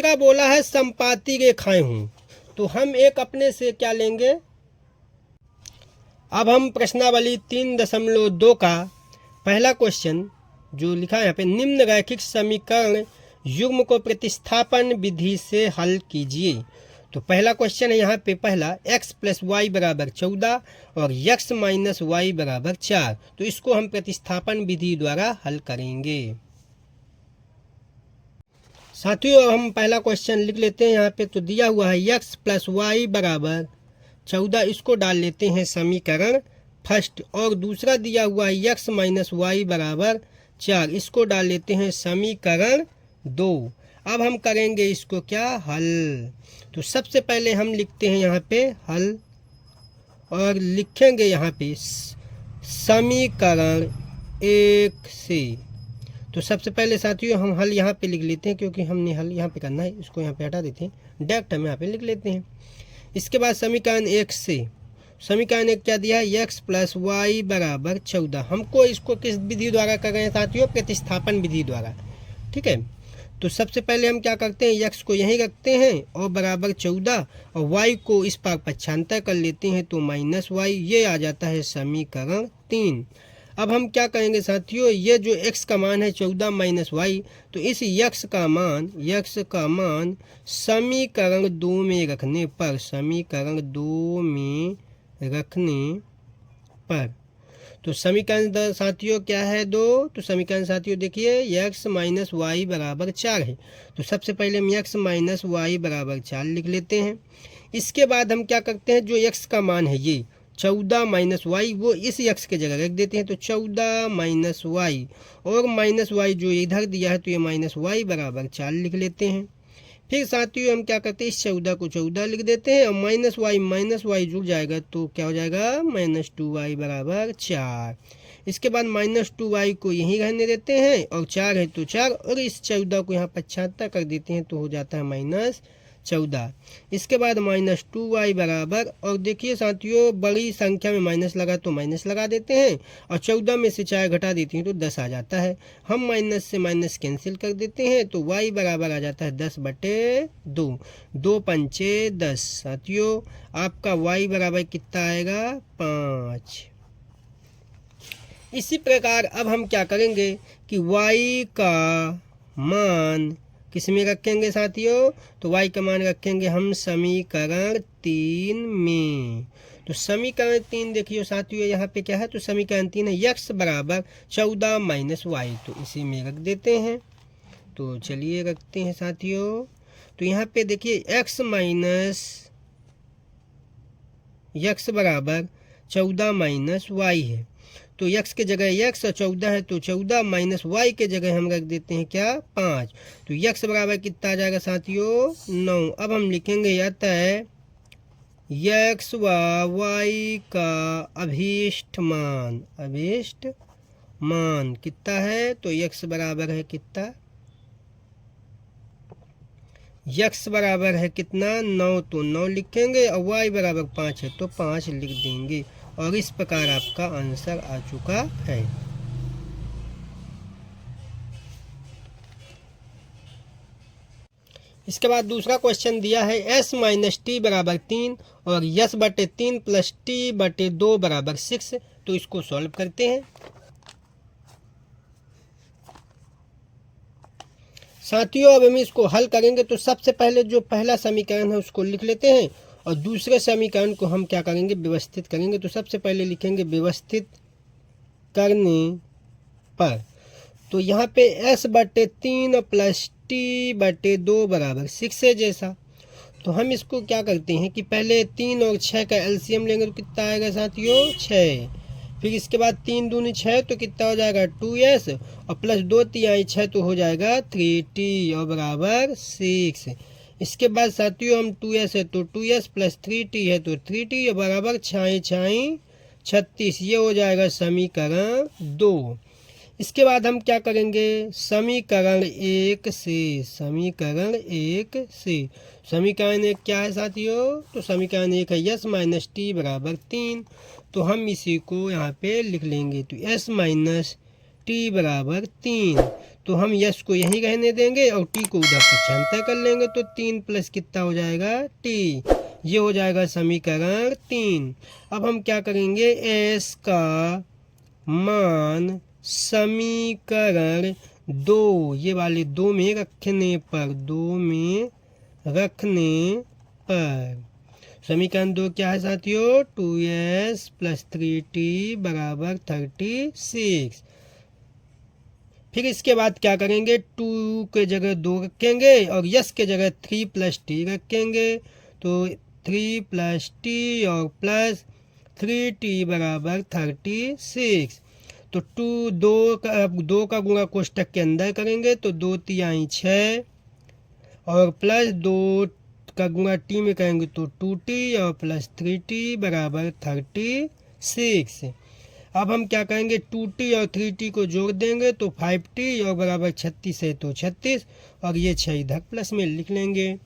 तीसरा बोला है संपाती रेखाएं हूँ, तो हम एक अपने से क्या लेंगे। अब हम प्रश्नावली 3.2 का पहला क्वेश्चन जो लिखा है यहाँ पे, निम्न रैखिक समीकरण युग्म को प्रतिस्थापन विधि से हल कीजिए। तो पहला क्वेश्चन है यहाँ पे पहला, x + y = 14 और x - y = 4। तो इसको हम प्रतिस्थापन विधि द्वारा हल करेंगे। साथियों हम पहला क्वेश्चन लिख लेते हैं यहाँ पे। तो दिया हुआ है x + y = 14, इसको डाल लेते हैं समीकरण फर्स्ट। और दूसरा दिया हुआ है x - y = 4, इसको डाल लेते हैं समीकरण 2। अब हम करेंगे इसको क्या, हल। तो सबसे पहले हम लिखते हैं यहाँ पे हल और लिखेंगे यहाँ पे समीकरण 1 से। तो सबसे पहले साथियों हम हल यहाँ पे लिख लेते हैं, क्योंकि हमने हल यहाँ पे करना है, इसको यहाँ पे हटा देते हैं, डायरेक्ट हम यहाँ पे लिख लेते हैं। इसके बाद समीकरण 1 से, समीकरण 1 क्या दिया है, x + y = 14। हमको इसको किस विधि द्वारा कर रहे हैं साथियों, प्रतिस्थापन विधि द्वारा। ठीक है, तो सबसे पहले हम क्या करते हैं, x को यहीं रखते हैं और बराबर 14 और y को इस पार पक्षांतर कर लेते हैं, तो -y, ये आ जाता है समीकरण 3। अब हम क्या करेंगे साथियों, ये जो x का मान है 14 - y, तो इस x का मान समीकरण 2 में रखने पर, समीकरण 2 में रखने पर, तो समीकरण साथियों क्या है 2। तो समीकरण साथियों देखिए x - y = 4 है। तो सबसे पहले हम x - y = 4 लिख लेते हैं। इसके बाद हम क्या करते हैं, जो x का मान है ये 14 - y, वो इस x के जगह रख देते हैं। तो 14 - y और -y जो इधर दिया है, तो ये -y = 4 लिख लेते हैं। फिर साथियों हम क्या करते हैं, इस 14 को 14 लिख देते हैं और -y जुड़ जाएगा, तो क्या हो जाएगा, -2y = 4। इसके बाद -2y को यहीं रहने देते हैं और 4 है तो 4, और इस 14 को यहाँ पक्षांतर कर देते हैं, तो हो जाता है -14। इसके बाद -2y बराबर, और देखिए साथियों बड़ी संख्या में माइनस लगा तो माइनस लगा देते हैं, और 14 में से 4 घटा देते हैं तो 10 आ जाता है। हम माइनस से माइनस कैंसिल कर देते हैं, तो y बराबर आ जाता है 10/2, 2 पंचे 10। साथियों आपका y बराबर कितना आएगा, 5। इसी प्रकार अब हम क्या करेंगे कि y का मान किस में रखेंगे साथियों, तो y का मान रखेंगे हम समीकरण 3 में। तो समीकरण 3 देखिए साथियों यहाँ पे क्या है, तो समीकरण 3 है x बराबर 14 - y, तो इसी में रख देते हैं। तो चलिए रखते हैं साथियों। तो यहाँ पे देखिए x बराबर 14 - y है, तो x के जगह x और 14 है, तो 14 - y के जगह हम रख देते हैं क्या, 5। तो x बराबर कितना आ जाएगा साथियों, 9। अब हम लिखेंगे अतः x व y का अभीष्ट मान कितना है, तो x बराबर है कितना, x बराबर है कितना, 9, तो 9 लिखेंगे, और y बराबर 5 है तो 5 लिख देंगे, और इस प्रकार आपका आंसर आ चुका है। इसके बाद दूसरा क्वेश्चन दिया है s - t = 3 और s/3 + t/2 = 6। तो इसको सॉल्व करते हैं। साथियों अब हम इसको हल करेंगे, तो सबसे पहले जो पहला समीकरण है उसको लिख लेते हैं, और दूसरे समीकरण को हम क्या करेंगे, व्यवस्थित करेंगे। तो सबसे पहले लिखेंगे व्यवस्थित करने पर, तो यहाँ पे s/3 + t/2 = 6 है जैसा। तो हम इसको क्या करते हैं कि पहले 3 और 6 का एलसीएम लेंगे, तो कितना आएगा साथियों, 6। फिर इसके बाद 3 दूनी 6, तो कितना हो जाएगा 2s, और प्लस 2 तिहाई 6, तो हो जाएगा 3t और बराबर 6। इसके बाद साथियों हम 2s है तो 2s + 3t है तो 3t और बराबर 6×6 = 36। ये हो जाएगा समीकरण 2। इसके बाद हम क्या करेंगे, समीकरण 1 से, समीकरण 1 क्या है साथियों, तो समीकरण 1 है s - t = 3। तो हम इसी को यहाँ पे लिख लेंगे, तो s - टी बराबर 3। तो हम यस को यहीं रहने देंगे और टी को उधर पक्षांतर कर लेंगे, तो 3 प्लस कितना हो जाएगा टी। ये हो जाएगा समीकरण 3। अब हम क्या करेंगे, एस का मान समीकरण 2, ये वाले 2 में रखने पर, 2 में रखने पर समीकरण 2 क्या है साथियों, 2s प्लस 3t बराबर 36। फिर इसके बाद क्या करेंगे, 2 के जगह 2 रखेंगे और यस के जगह 3 प्लस टी रखेंगे, तो 3 प्लस टी और प्लस 3t बराबर 36। तो 2 का गुणा कोष्टक के अंदर करेंगे, तो 2 तिहाई 6 और प्लस 2 का गुणा टी में करेंगे तो 2t और प्लस 3t बराबर 36। अब हम क्या करेंगे, 2t और 3t को जोड़ देंगे तो 5t और बराबर 36 है तो 36, और ये 6 इधर प्लस में लिख लेंगे।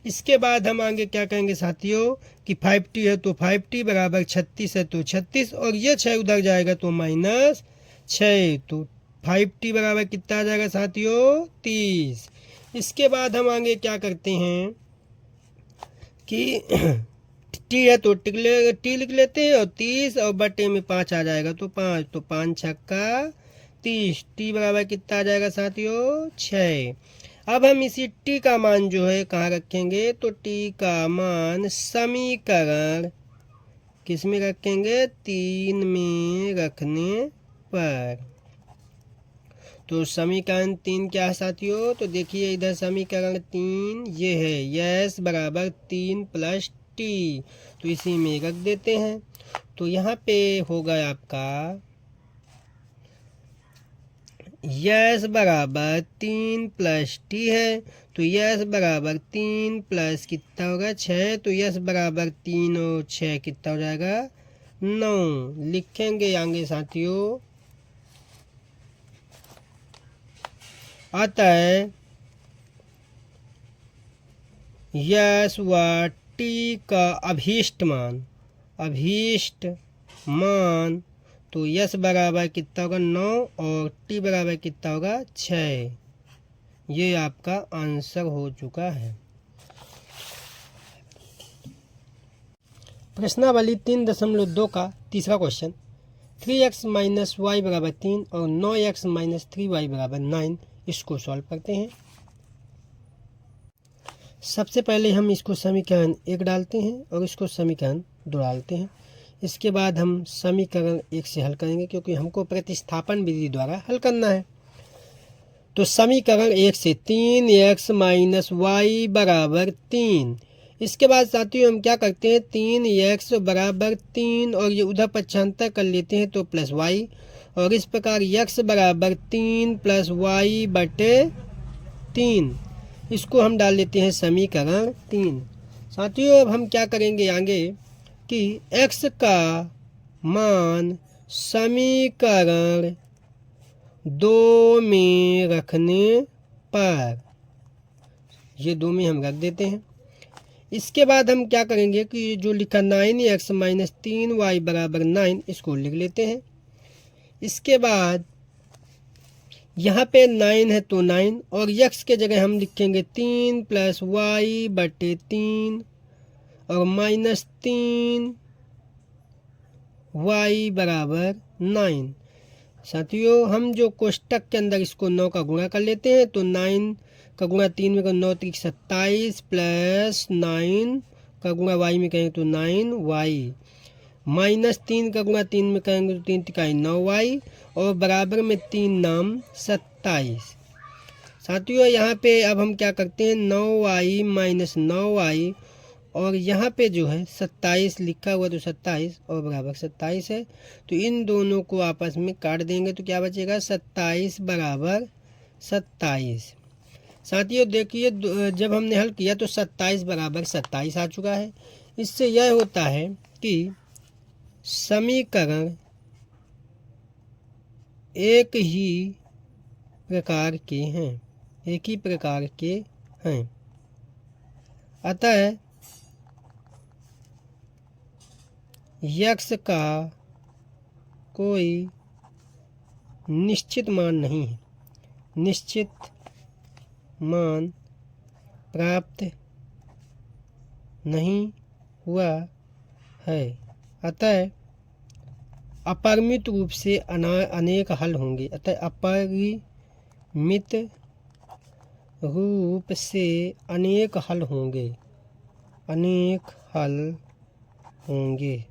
इसके बाद हम आगे क्या करेंगे साथियों कि 5t है तो 5t बराबर 36 है तो 36, और ये 6 उधर जाएगा तो माइनस 6, तो 5t बराबर कितना आ जाएगा साथियों 30। इसके बाद हम आगे क्या करते हैं कि टी है तो टी लिख लेते हैं, और 30 और बटे में 5 आ जाएगा तो 5, तो 5 छक्का 30, टी बराबर कितना आ जाएगा साथियों 6। अब हम इसी टी का मान जो है कहाँ रखेंगे, तो टी का मान समीकरण किस में रखेंगे, 3 में रखने पर। तो समीकरण 3 क्या है साथियों, तो देखिए इधर समीकरण 3 ये है, यस बराबर 3 प्लस टी, तो इसी में रख देते हैं। तो यहाँ पे होगा आपका यस बराबर 3 प्लस टी है, तो यस बराबर 3 प्लस कितना होगा 6, तो यस बराबर 3 और 6 कितना हो जाएगा 9। लिखेंगे आगे साथियों, अतः यस व टी का अभीष्ट मान, तो यस बराबर कितना होगा 9 और टी बराबर कितना होगा 6। ये आपका आंसर हो चुका है। प्रश्नावली 3.2 का तीसरा क्वेश्चन, 3x माइनस वाई बराबर 3 और 9x माइनस 3y बराबर 9, इसको सॉल्व करते हैं। सबसे पहले हम इसको समीकरण 1 डालते हैं और इसको समीकरण 2 डालते हैं। इसके बाद हम समीकरण 1 से हल करेंगे क्योंकि हमको प्रतिस्थापन विधि द्वारा हल करना है। तो समीकरण 1 से 3x माइनस वाई बराबर 3। इसके बाद साथियों हम क्या करते हैं, 3x बराबर 3 और ये उधर पक्षांतर कर लेते हैं तो प्लस y, और इस प्रकार x बराबर 3 प्लस y बटे 3, इसको हम डाल लेते हैं समीकरण 3। साथियों अब हम क्या करेंगे आगे कि x का मान समीकरण 2 में रखने पर, ये 2 में हम रख देते हैं। इसके बाद हम क्या करेंगे कि जो लिखा 9x माइनस 3y बराबर 9, इसको लिख लेते हैं। इसके बाद यहाँ पे 9 है तो 9, और x के जगह हम लिखेंगे 3 प्लस वाई बटे 3 और माइनस 3 y बराबर 9। साथियों हम जो कोष्टक के अंदर इसको 9 का गुणा कर लेते हैं, तो 9 का गुणा 3 में कर 9 3 27 प्लस 9 का गुणा y में करेंगे तो 9y, माइनस 3 का गुणा 3 में करेंगे तो 3 तिकाई 9y, और बराबर में 3 नाम 27। साथियों यहाँ पे अब हम क्या करते हैं, 9y माइनस 9y, और यहाँ पे जो है 27 लिखा हुआ तो 27 और बराबर 27 है, तो इन दोनों को आपस में काट देंगे तो क्या बचेगा 27 बराबर 27। साथियों देखिए जब हमने हल किया तो 27 बराबर 27 आ चुका है। इससे यह होता है कि समीकरण एक ही प्रकार के हैं, अतः x का कोई निश्चित मान नहीं है, निश्चित मान प्राप्त नहीं हुआ है, अतः अपरिमित रूप से अनेक हल होंगे। अतः अपरिमित रूप से अनेक हल होंगे, अनेक हल होंगे।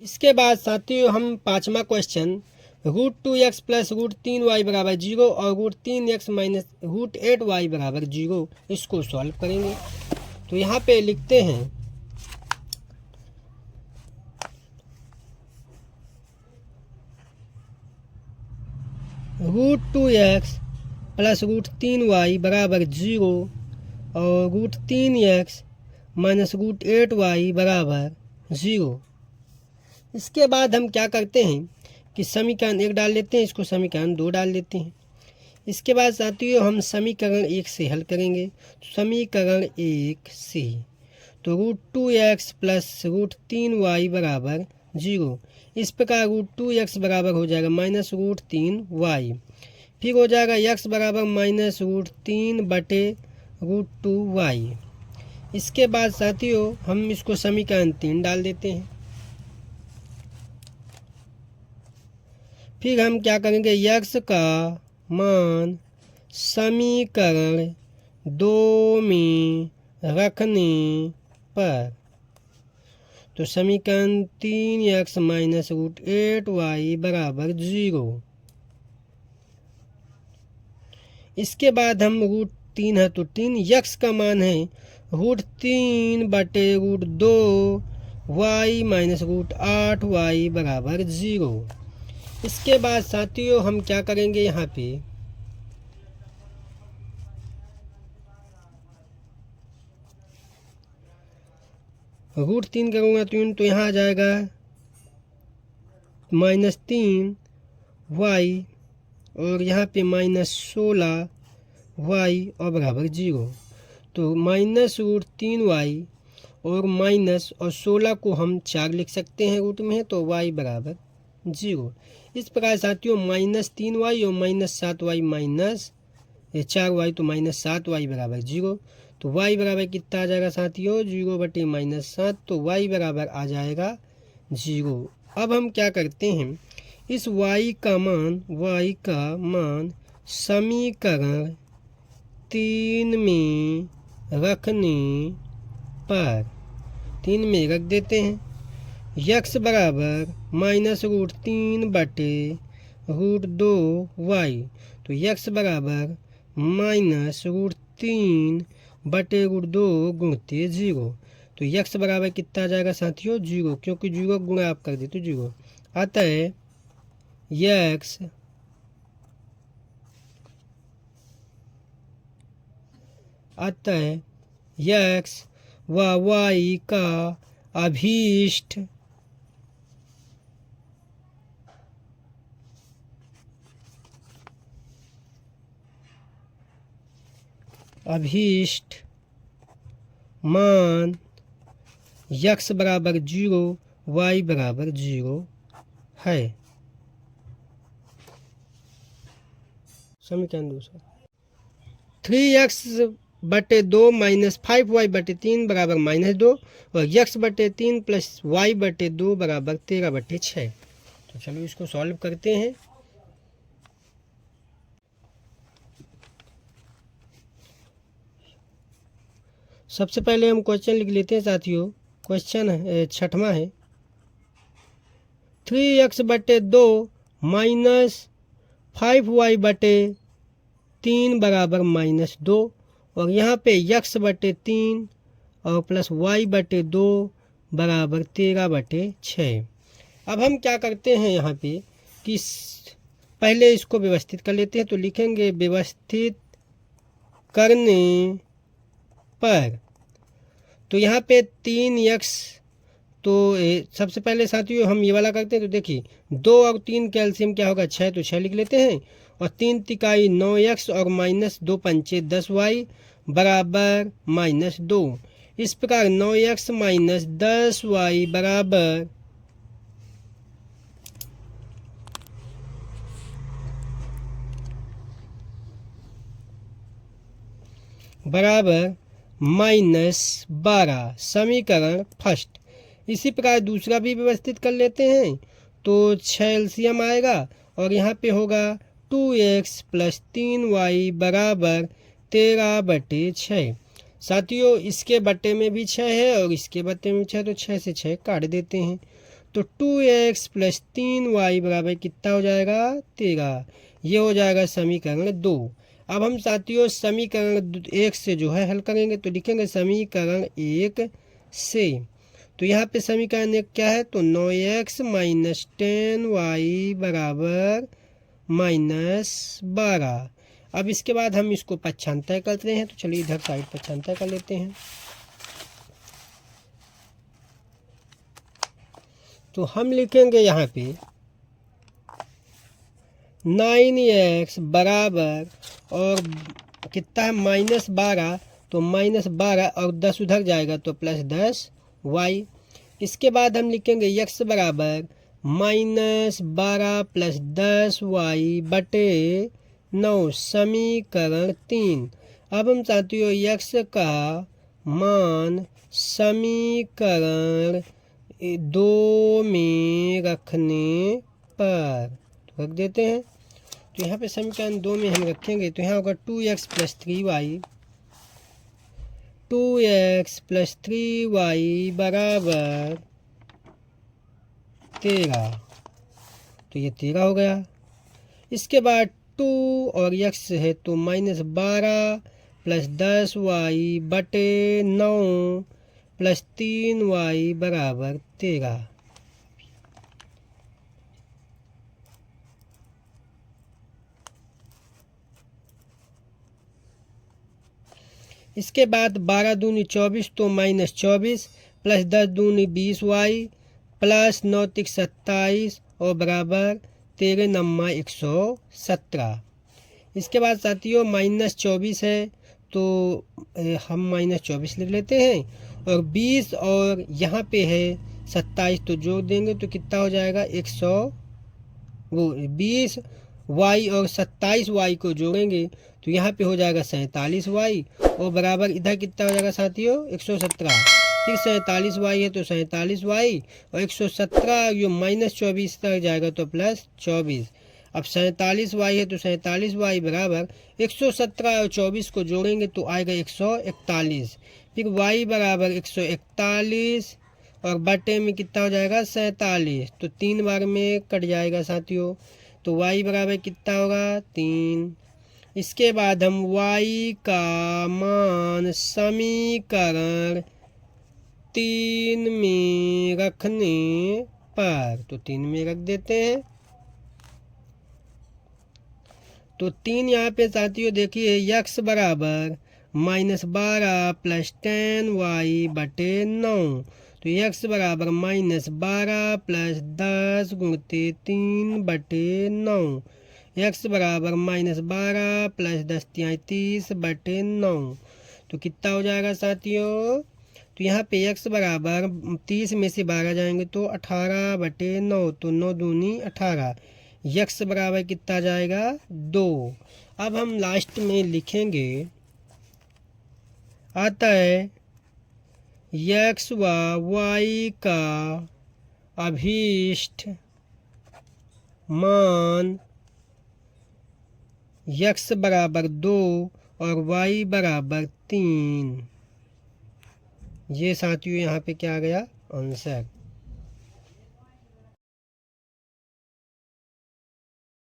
इसके बाद साथियों हम पांचवा क्वेश्चन √2x प्लस √3y बराबर 0 और √3x माइनस √8y बराबर 0 इसको सॉल्व करेंगे। तो यहाँ पे लिखते हैं √2x प्लस √3y बराबर 0 और √3x माइनस √8y बराबर 0। इसके बाद हम क्या करते हैं कि समीकरण 1 डाल लेते हैं, इसको समीकरण 2 डाल देते हैं। इसके बाद साथियों हम समीकरण 1 से हल करेंगे। समीकरण 1 से तो √2x प्लस √3y बराबर 0, इस प्रकार √2x बराबर हो जाएगा माइनस √3y, फिर हो जाएगा x बराबर माइनस √3 बटे √2y। इसके बाद साथियों हम इसको समीकरण 3 डाल देते हैं। फिर हम क्या करेंगे, x का मान समीकरण 2 में रखने पर तो समीकरण 3x माइनस √8y बराबर 0। इसके बाद हम √3 है तो 3x का मान है √3 बटे √2y माइनस √8y बराबर 0। इसके बाद साथियों हम क्या करेंगे, यहाँ पे √3 करूँगा तो यहाँ आ जाएगा माइनस 3y और यहाँ पे माइनस 16y और बराबर 0। तो माइनस √3y और माइनस और 16 को हम 4 लिख सकते हैं, रूट में है तो y बराबर 0। इस प्रकार साथियों माइनस 3y और माइनस 7y माइनस 4y तो माइनस 7y बराबर 0। तो y बराबर कितना आ जाएगा साथियों, 0 बटे माइनस 7, तो y बराबर आ जाएगा 0। अब हम क्या करते हैं, इस y का मान समीकरण 3 में रखने पर 3 में रख देते हैं। x बराबर माइनस √3 बटे √2y, तो x बराबर माइनस √3 बटे √2 गुणित 0। तो x बराबर कितना आ जाएगा साथियों, 0, क्योंकि 0 गुणा आप कर देते 0। अतः x व y का अभीष्ट मान x बराबर 0 y बराबर 0 है। समीकरण दूसरा 3x बटे 2 माइनस 5y बटे 3 बराबर माइनस 2 और x बटे 3 प्लस y बटे 2 बराबर 13 बटे 6। तो चलो इसको सॉल्व करते हैं। सबसे पहले हम क्वेश्चन लिख लेते हैं साथियों। क्वेश्चन है 6वां है 3x बटे 2 माइनस 5y बटे 3 बराबर माइनस 2 और यहाँ पे x बटे 3 और प्लस y बटे 2 बराबर 13 बटे 6। अब हम क्या करते हैं यहाँ पे कि पहले इसको व्यवस्थित कर लेते हैं। तो लिखेंगे व्यवस्थित करने पर तो यहाँ पे 3x, तो सबसे पहले साथियों हम ये वाला करते हैं। तो देखिए 2 और 3 कैल्शियम क्या होगा 6, तो 6 लिख लेते हैं और 3 तिकाई 9x और माइनस 2 पंचे 10y बराबर माइनस 2। इस प्रकार 9x माइनस 10y बराबर बराबर -12 समीकरण फर्स्ट। इसी प्रकार दूसरा भी व्यवस्थित कर लेते हैं। तो 6 एलसीएम आएगा और यहाँ पे होगा 2x + 3y बराबर 13/6। साथियों इसके बट्टे में भी 6 है और इसके बट्टे में 6, तो 6 से 6 काट देते हैं। तो 2x + 3y बराबर कितना हो जाएगा 13। ये हो जाएगा समीकरण 2। अब हम साथियों समीकरण 1 से जो है हल करेंगे। तो लिखेंगे समीकरण 1 से। तो यहाँ पे समीकरण 1 क्या है, तो 9x - 10y बराबर -12। अब इसके बाद हम इसको पक्षांतर करते हैं। तो चलिए इधर साइड पक्षांतर कर लेते हैं। तो हम लिखेंगे यहाँ पे 9x बराबर और कितना है -12, तो -12 और 10 उधर जाएगा तो +10y। इसके बाद हम लिखेंगे x बराबर -12 + 10y बटे 9 समीकरण 3। अब हम साथियों x का मान समीकरण 2 में रखने पर रख देते हैं। तो यहाँ पे समीकरण 2 में हम रखेंगे तो यहाँ होगा 2x + 3y, 2x + 3y बराबर 13। तो ये 13 हो गया। इसके बाद 2 और x है तो -12 + 10y बटे 9 + 3y बराबर 13। इसके बाद 12 दूनी 24 तो -24 + 10 दूनी 20y + 9 तिक 27 और बराबर 13 नम्मा 117। इसके बाद साथियों -24 है तो हम -24 लिख लेते हैं और 20 और यहाँ पे है 27 तो जोड़ देंगे तो कितना हो जाएगा 20 y और 27 y को जोड़ेंगे तो यहाँ पे हो जाएगा 47 y और बराबर इधर कितना हो जाएगा साथियों 117। फिर 47 y है तो 47 y और 117 ये -24 तक जाएगा तो +24। अब 47 y है तो 47 y बराबर 117 और 24 को जोड़ेंगे तो आएगा 141। फिर y बराबर 141 और बटे में कितना हो जाएगा 47, तो 3 बार में कट जाएगा साथियों। तो y बराबर कितना होगा 3। इसके बाद हम y का मान समीकरण 3 में रखने पर, तो 3 में रख देते हैं। तो 3 यहाँ पे साथियों देखिए x बराबर -12 + 10y बटे 9, तो x बराबर -12 + 10 × 3 बटे 9, x बराबर -12 + 10 × 30 बटे 9। तो कितना हो जाएगा साथियों, तो यहाँ पे x बराबर 30 में से 12 जाएंगे तो 18 बटे 9, तो 9 दूनी 18। x बराबर कितना जाएगा 2। अब हम लास्ट में लिखेंगे आता है x व y का अभीष्ट मान x बराबर 2 और y बराबर 3। ये साथियों यहाँ पे क्या आ गया आंसर।